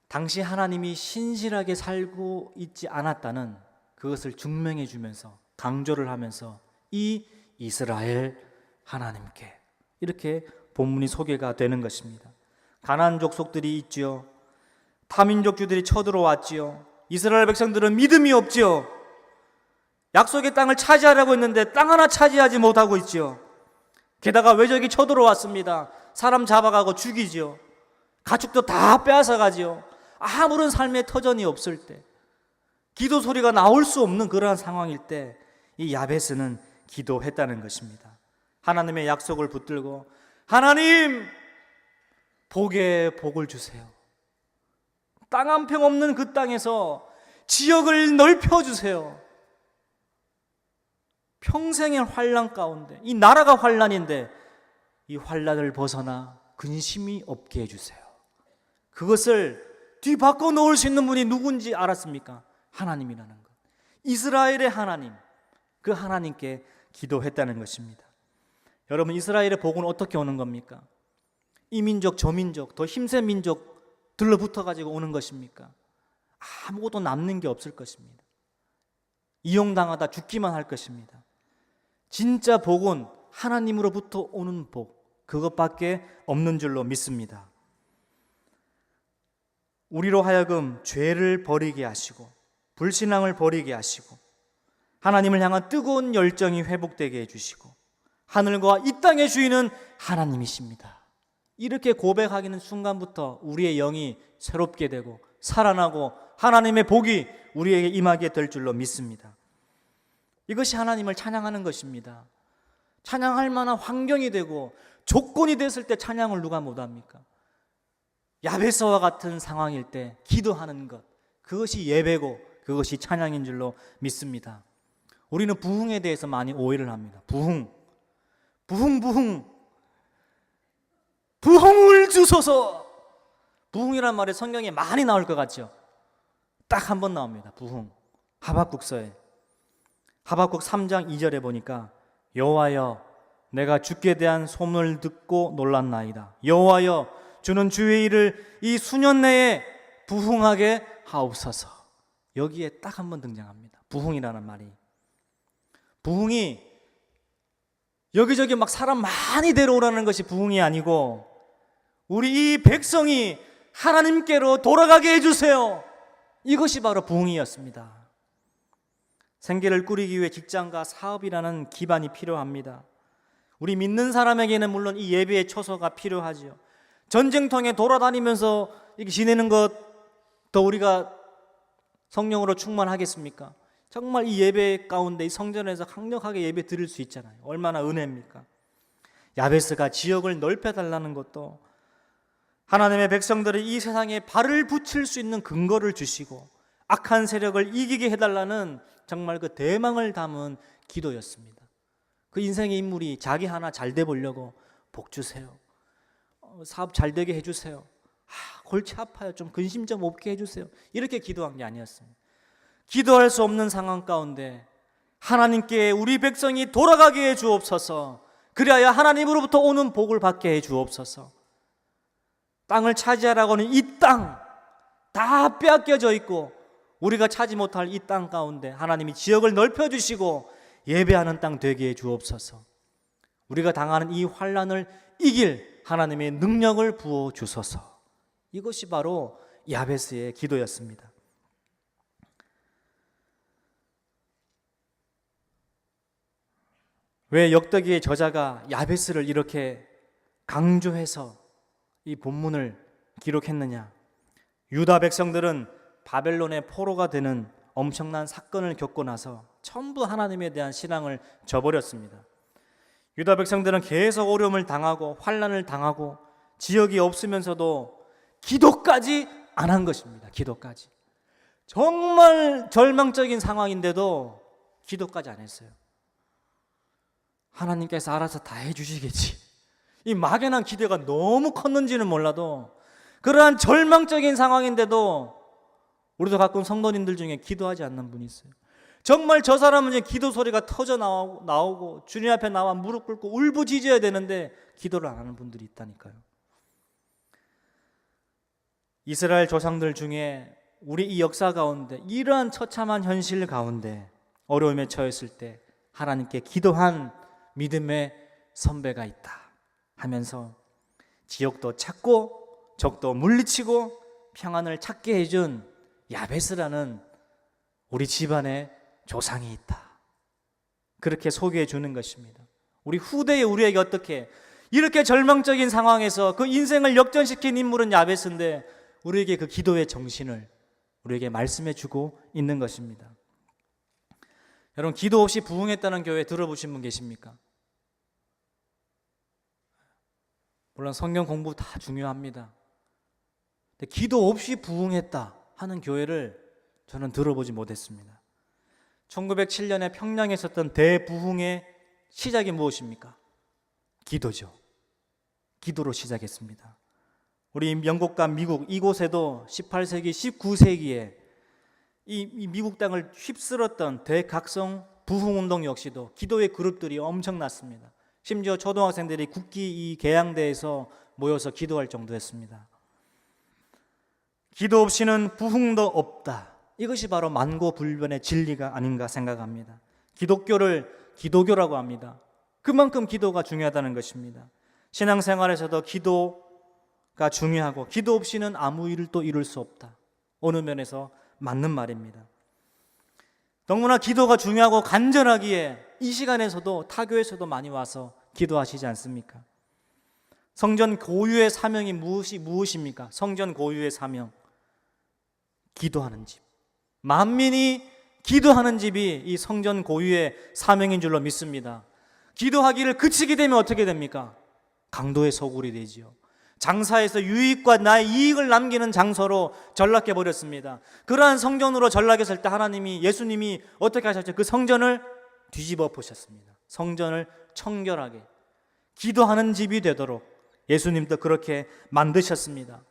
당시 하나님이 신실하게 살고 있지 않았다는 그것을 증명해 주면서 강조를 하면서 이 이스라엘 하나님께 이렇게 본문이 소개가 되는 것입니다. 가나안 족속들이 있지요. 타민족주들이 쳐들어왔지요. 이스라엘 백성들은 믿음이 없지요. 약속의 땅을 차지하려고 했는데 땅 하나 차지하지 못하고 있지요. 게다가 외적이 쳐들어왔습니다. 사람 잡아가고 죽이지요. 가축도 다 빼앗아가지요. 아무런 삶의 터전이 없을 때, 기도 소리가 나올 수 없는 그러한 상황일 때 이 야베스는 기도했다는 것입니다. 하나님의 약속을 붙들고 하나님 복에 복을 주세요. 땅 한 평 없는 그 땅에서 지역을 넓혀주세요. 평생의 환난 가운데 이 나라가 환난인데 이 환난을 벗어나 근심이 없게 해주세요. 그것을 뒤바꿔 놓을 수 있는 분이 누군지 알았습니까? 하나님이라는 것. 이스라엘의 하나님, 그 하나님께 기도했다는 것입니다. 여러분, 이스라엘의 복은 어떻게 오는 겁니까? 이 민족 저 민족 더 힘센 민족 들러붙어 가지고 오는 것입니까? 아무것도 남는 게 없을 것입니다. 이용당하다 죽기만 할 것입니다. 진짜 복은 하나님으로부터 오는 복, 그것밖에 없는 줄로 믿습니다. 우리로 하여금 죄를 버리게 하시고 불신앙을 버리게 하시고 하나님을 향한 뜨거운 열정이 회복되게 해주시고 하늘과 이 땅의 주인은 하나님이십니다. 이렇게 고백하기는 순간부터 우리의 영이 새롭게 되고 살아나고 하나님의 복이 우리에게 임하게 될 줄로 믿습니다. 이것이 하나님을 찬양하는 것입니다. 찬양할 만한 환경이 되고 조건이 됐을 때 찬양을 누가 못합니까? 야베스와 같은 상황일 때 기도하는 것, 그것이 예배고 그것이 찬양인 줄로 믿습니다. 우리는 부흥에 대해서 많이 오해를 합니다. 부흥을 주소서. 부흥이란 말이 성경에 많이 나올 것 같죠? 딱 한 번 나옵니다. 부흥. 하박국서에 하박국 3장 2절에 보니까 여호와여 내가 주께 대한 소문을 듣고 놀랐나이다. 여호와여 주는 주의 일을 이 수년 내에 부흥하게 하옵소서. 여기에 딱 한 번 등장합니다. 부흥이라는 말이. 부흥이 여기저기 막 사람 많이 데려오라는 것이 부흥이 아니고 우리 이 백성이 하나님께로 돌아가게 해주세요. 이것이 바로 부흥이었습니다. 생계를 꾸리기 위해 직장과 사업이라는 기반이 필요합니다. 우리 믿는 사람에게는 물론 이 예배의 처소가 필요하죠. 전쟁통에 돌아다니면서 이렇게 지내는 것 더 우리가 성령으로 충만하겠습니까? 정말 이 예배 가운데 이 성전에서 강력하게 예배 드릴 수 있잖아요. 얼마나 은혜입니까? 야베스가 지역을 넓혀달라는 것도 하나님의 백성들이 이 세상에 발을 붙일 수 있는 근거를 주시고 악한 세력을 이기게 해달라는 정말 그 대망을 담은 기도였습니다. 그 인생의 인물이 자기 하나 잘 돼 보려고 복 주세요, 사업 잘 되게 해주세요, 골치 아파요. 좀 근심 좀 없게 해주세요. 이렇게 기도한 게 아니었습니다. 기도할 수 없는 상황 가운데 하나님께 우리 백성이 돌아가게 해 주옵소서. 그리하여 하나님으로부터 오는 복을 받게 해 주옵소서. 땅을 차지하라고 하는 이 땅 다 빼앗겨져 있고 우리가 차지 못할 이 땅 가운데 하나님이 지역을 넓혀주시고 예배하는 땅 되게 해 주옵소서. 우리가 당하는 이 환난을 이길 하나님의 능력을 부어 주소서. 이것이 바로 야베스의 기도였습니다. 왜 역대기의 저자가 야베스를 이렇게 강조해서 이 본문을 기록했느냐? 유다 백성들은 바벨론의 포로가 되는 엄청난 사건을 겪고 나서 전부 하나님에 대한 신앙을 저버렸습니다. 유다 백성들은 계속 어려움을 당하고 환난을 당하고 지역이 없으면서도 기도까지 안 한 것입니다. 기도까지. 정말 절망적인 상황인데도 기도까지 안 했어요. 하나님께서 알아서 다 해주시겠지. 이 막연한 기대가 너무 컸는지는 몰라도 그러한 절망적인 상황인데도 우리도 가끔 성도님들 중에 기도하지 않는 분이 있어요. 정말 저 사람은 이제 기도 소리가 터져 나오고 주님 앞에 나와 무릎 꿇고 울부짖어야 되는데 기도를 안 하는 분들이 있다니까요. 이스라엘 조상들 중에 우리 이 역사 가운데 이러한 처참한 현실 가운데 어려움에 처했을 때 하나님께 기도한 믿음의 선배가 있다 하면서 지역도 찾고 적도 물리치고 평안을 찾게 해준 야베스라는 우리 집안의 조상이 있다. 그렇게 소개해 주는 것입니다. 우리 후대에 우리에게 어떻게 이렇게 절망적인 상황에서 그 인생을 역전시킨 인물은 야베스인데 우리에게 그 기도의 정신을 우리에게 말씀해 주고 있는 것입니다. 여러분, 기도 없이 부흥했다는 교회 들어보신 분 계십니까? 물론 성경 공부 다 중요합니다. 근데 기도 없이 부흥했다 하는 교회를 저는 들어보지 못했습니다. 1907년에 평양에 있었던 대부흥의 시작이 무엇입니까? 기도죠. 기도로 시작했습니다. 우리 영국과 미국 이곳에도 18세기, 19세기에 이 미국 땅을 휩쓸었던 대각성 부흥운동 역시도 기도의 그룹들이 엄청났습니다. 심지어 초등학생들이 국기 이 개양대에서 모여서 기도할 정도였습니다. 기도 없이는 부흥도 없다. 이것이 바로 만고불변의 진리가 아닌가 생각합니다. 기독교를 기도교라고 합니다. 그만큼 기도가 중요하다는 것입니다. 신앙생활에서도 기도가 중요하고 기도 없이는 아무 일을 또 이룰 수 없다. 어느 면에서 맞는 말입니다. 너무나 기도가 중요하고 간절하기에 이 시간에서도 타교에서도 많이 와서 기도하시지 않습니까? 성전 고유의 사명이 무엇입니까? 성전 고유의 사명, 기도하는 집. 만민이 기도하는 집이 이 성전 고유의 사명인 줄로 믿습니다. 기도하기를 그치게 되면 어떻게 됩니까? 강도의 소굴이 되지요. 장사에서 유익과 나의 이익을 남기는 장소로 전락해 버렸습니다. 그러한 성전으로 전락했을 때 하나님이, 예수님이 어떻게 하셨죠? 그 성전을 뒤집어 보셨습니다. 성전을 청결하게 기도하는 집이 되도록 예수님도 그렇게 만드셨습니다.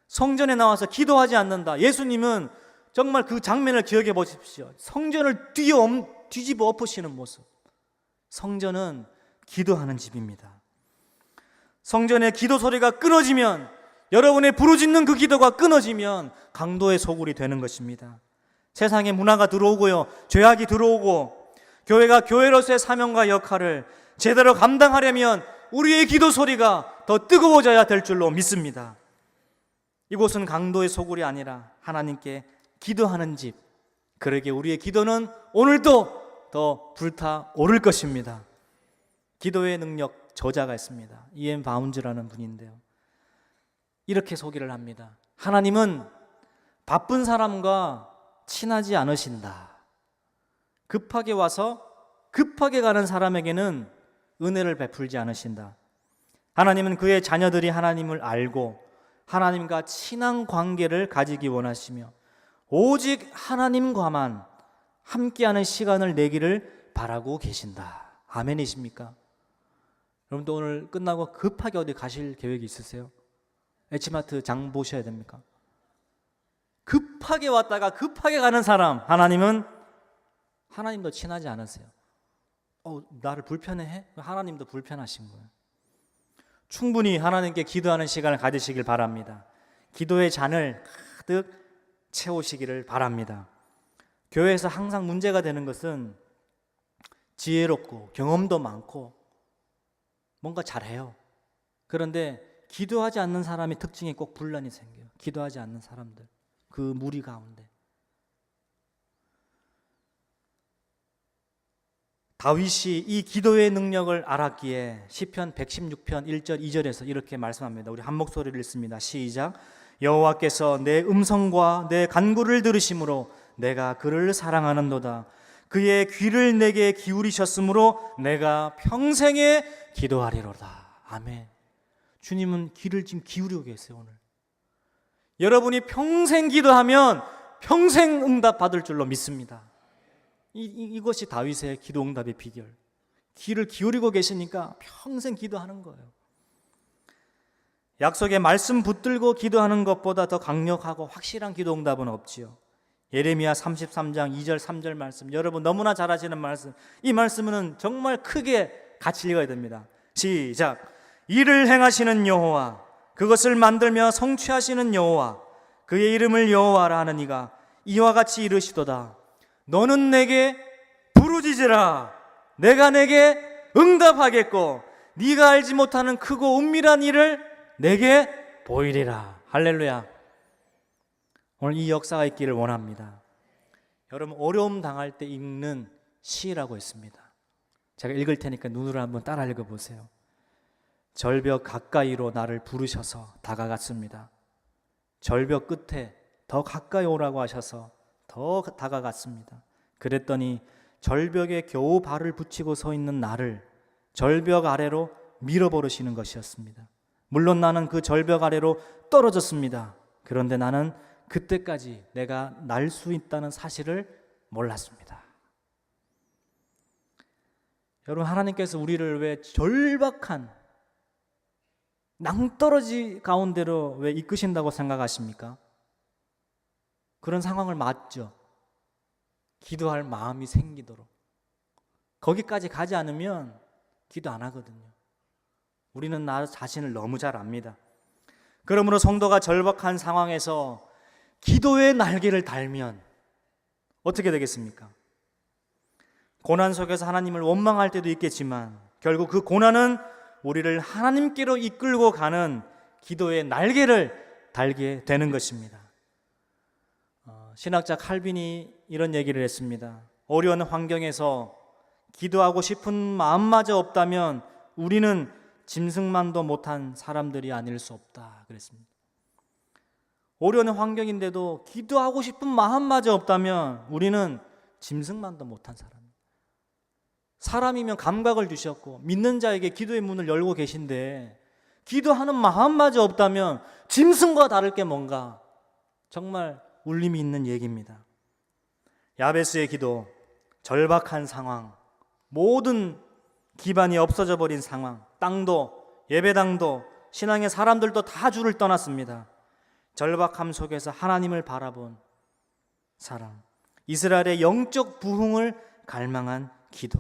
성전에 나와서 기도하지 않는다. 예수님은 정말 그 장면을 기억해 보십시오. 성전을 뒤집어 엎으시는 모습. 성전은 기도하는 집입니다. 성전의 기도 소리가 끊어지면, 여러분의 부르짖는 그 기도가 끊어지면 강도의 소굴이 되는 것입니다. 세상에 문화가 들어오고요, 죄악이 들어오고, 교회가 교회로서의 사명과 역할을 제대로 감당하려면 우리의 기도 소리가 더 뜨거워져야 될 줄로 믿습니다. 이곳은 강도의 소굴이 아니라 하나님께 기도하는 집. 그러기에 우리의 기도는 오늘도 더 불타오를 것입니다. 기도의 능력 저자가 있습니다. E.M. 바운즈라는 분인데요, 이렇게 소개를 합니다. 하나님은 바쁜 사람과 친하지 않으신다. 급하게 와서 급하게 가는 사람에게는 은혜를 베풀지 않으신다. 하나님은 그의 자녀들이 하나님을 알고 하나님과 친한 관계를 가지기 원하시며 오직 하나님과만 함께하는 시간을 내기를 바라고 계신다. 아멘이십니까? 여러분도 오늘 끝나고 급하게 어디 가실 계획이 있으세요? H마트 장 보셔야 됩니까? 급하게 왔다가 급하게 가는 사람, 하나님도 친하지 않으세요. 나를 불편해해? 하나님도 불편하신 거예요. 충분히 하나님께 기도하는 시간을 가지시길 바랍니다. 기도의 잔을 가득 채우시기를 바랍니다. 교회에서 항상 문제가 되는 것은 지혜롭고 경험도 많고 뭔가 잘해요. 그런데 기도하지 않는 사람의 특징이 꼭 분란이 생겨요. 기도하지 않는 사람들, 그 무리 가운데. 다윗이 이 기도의 능력을 알았기에 시편 116편 1절 2절에서 이렇게 말씀합니다. 우리 한 목소리를 읽습니다. 시작. 여호와께서 내 음성과 내 간구를 들으심으로 내가 그를 사랑하는도다. 그의 귀를 내게 기울이셨으므로 내가 평생에 기도하리로다. 아멘. 주님은 귀를 지금 기울이고 계세요. 오늘 여러분이 평생 기도하면 평생 응답 받을 줄로 믿습니다. 이것이 다윗의 기도 응답의 비결. 귀를 기울이고 계시니까 평생 기도하는 거예요. 약속의 말씀 붙들고 기도하는 것보다 더 강력하고 확실한 기도 응답은 없지요. 예레미야 33장 2절 3절 말씀, 여러분 너무나 잘 아시는 말씀. 이 말씀은 정말 크게 같이 읽어야 됩니다. 시작. 이를 행하시는 여호와, 그것을 만들며 성취하시는 여호와, 그의 이름을 여호와라 하는 이가 이와 같이 이르시도다. 너는 내게 부르짖으라. 내가 내게 응답하겠고 네가 알지 못하는 크고 은밀한 일을 내게 보이리라. 할렐루야. 오늘 이 역사가 있기를 원합니다. 여러분, 어려움 당할 때 읽는 시라고 있습니다. 제가 읽을 테니까 눈으로 한번 따라 읽어보세요. 절벽 가까이로 나를 부르셔서 다가갔습니다. 절벽 끝에 더 가까이 오라고 하셔서 더 다가갔습니다. 그랬더니 절벽에 겨우 발을 붙이고 서 있는 나를 절벽 아래로 밀어버리시는 것이었습니다. 물론 나는 그 절벽 아래로 떨어졌습니다. 그런데 나는 그때까지 내가 날 수 있다는 사실을 몰랐습니다. 여러분, 하나님께서 우리를 왜 절박한 낭떠러지 가운데로 왜 이끄신다고 생각하십니까? 그런 상황을 맞죠. 기도할 마음이 생기도록. 거기까지 가지 않으면 기도 안 하거든요. 우리는 나 자신을 너무 잘 압니다. 그러므로 성도가 절박한 상황에서 기도의 날개를 달면 어떻게 되겠습니까? 고난 속에서 하나님을 원망할 때도 있겠지만 결국 그 고난은 우리를 하나님께로 이끌고 가는 기도의 날개를 달게 되는 것입니다. 신학자 칼빈이 이런 얘기를 했습니다. 어려운 환경에서 기도하고 싶은 마음마저 없다면 우리는 짐승만도 못한 사람들이 아닐 수 없다 그랬습니다. 어려운 환경인데도 기도하고 싶은 마음마저 없다면 우리는 짐승만도 못한 사람. 사람이면 감각을 주셨고 믿는 자에게 기도의 문을 열고 계신데 기도하는 마음마저 없다면 짐승과 다를 게 뭔가 정말 울림이 있는 얘기입니다. 야베스의 기도, 절박한 상황, 모든 기반이 없어져 버린 상황, 땅도 예배당도 신앙의 사람들도 다 주를 떠났습니다. 절박함 속에서 하나님을 바라본 사람, 이스라엘의 영적 부흥을 갈망한 기도.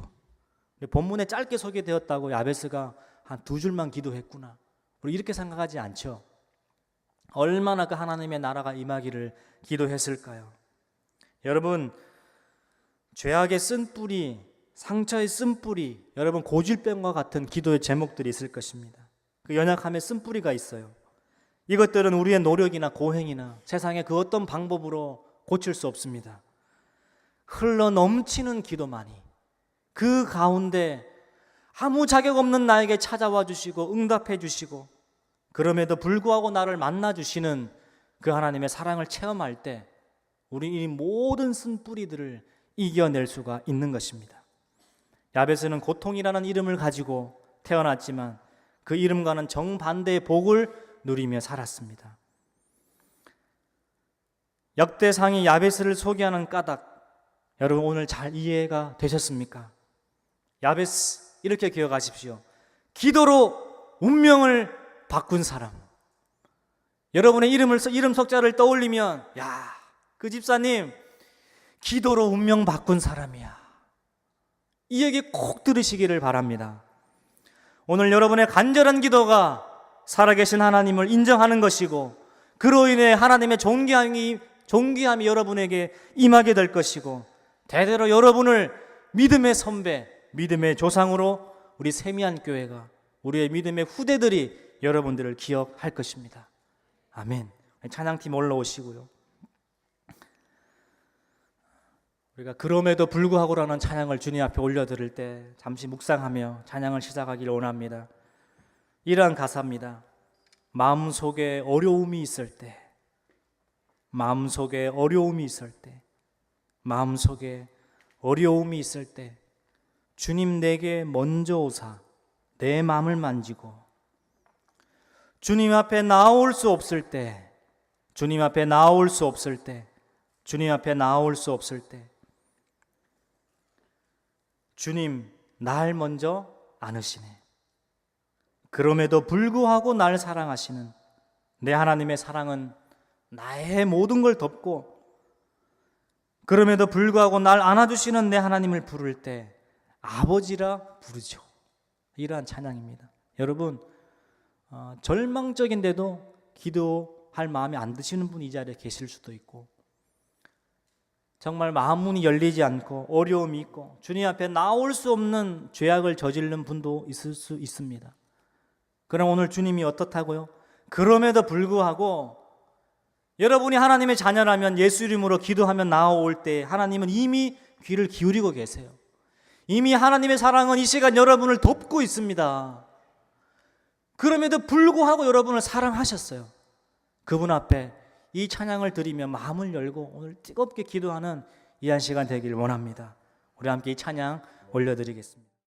본문에 짧게 소개되었다고 야베스가 한 2줄만 기도했구나, 우리 이렇게 생각하지 않죠. 얼마나 그 하나님의 나라가 임하기를 기도했을까요? 여러분, 죄악의 쓴뿌리, 상처의 쓴뿌리, 여러분 고질병과 같은 기도의 제목들이 있을 것입니다. 그 연약함의 쓴뿌리가 있어요. 이것들은 우리의 노력이나 고행이나 세상의 그 어떤 방법으로 고칠 수 없습니다. 흘러 넘치는 기도만이, 그 가운데 아무 자격 없는 나에게 찾아와 주시고 응답해 주시고 그럼에도 불구하고 나를 만나 주시는 그 하나님의 사랑을 체험할 때 우리 이 모든 쓴뿌리들을 이겨낼 수가 있는 것입니다. 야베스는 고통이라는 이름을 가지고 태어났지만 그 이름과는 정반대의 복을 누리며 살았습니다. 역대상이 야베스를 소개하는 까닭, 여러분 오늘 잘 이해가 되셨습니까? 야베스 이렇게 기억하십시오. 기도로 운명을 바꾼 사람. 여러분의 이름 석자를 떠올리면 야, 그 집사님 기도로 운명 바꾼 사람이야. 이 얘기 꼭 들으시기를 바랍니다. 오늘 여러분의 간절한 기도가 살아계신 하나님을 인정하는 것이고 그로 인해 하나님의 존귀함이 여러분에게 임하게 될 것이고 대대로 여러분을 믿음의 선배, 믿음의 조상으로 우리 세미한 교회가 우리의 믿음의 후대들이 여러분들을 기억할 것입니다. 아멘. 찬양팀 올라오시고요. 우리가 그럼에도 불구하고라는 찬양을 주님 앞에 올려드릴 때 잠시 묵상하며 찬양을 시작하기를 원합니다. 이러한 가사입니다. 마음속에 어려움이 있을 때, 마음속에 어려움이 있을 때, 마음속에 어려움이 있을 때 주님 내게 먼저 오사 내 마음을 만지고 주님 앞에 나올 수 없을 때, 주님 앞에 나올 수 없을 때, 주님 앞에 나올 수 없을 때 주님 날 먼저 안으시네. 그럼에도 불구하고 날 사랑하시는 내 하나님의 사랑은 나의 모든 걸 덮고 그럼에도 불구하고 날 안아주시는 내 하나님을 부를 때 아버지라 부르죠. 이러한 찬양입니다. 여러분 절망적인데도 기도할 마음이 안 드시는 분이 이 자리에 계실 수도 있고 정말 마음 문이 열리지 않고 어려움이 있고 주님 앞에 나올 수 없는 죄악을 저지르는 분도 있을 수 있습니다. 그럼 오늘 주님이 어떻다고요? 그럼에도 불구하고 여러분이 하나님의 자녀라면 예수 이름으로 기도하면 나올 때 하나님은 이미 귀를 기울이고 계세요. 이미 하나님의 사랑은 이 시간 여러분을 덮고 있습니다. 그럼에도 불구하고 여러분을 사랑하셨어요. 그분 앞에 이 찬양을 드리며 마음을 열고 오늘 뜨겁게 기도하는 이 한 시간 되기를 원합니다. 우리 함께 이 찬양 올려드리겠습니다.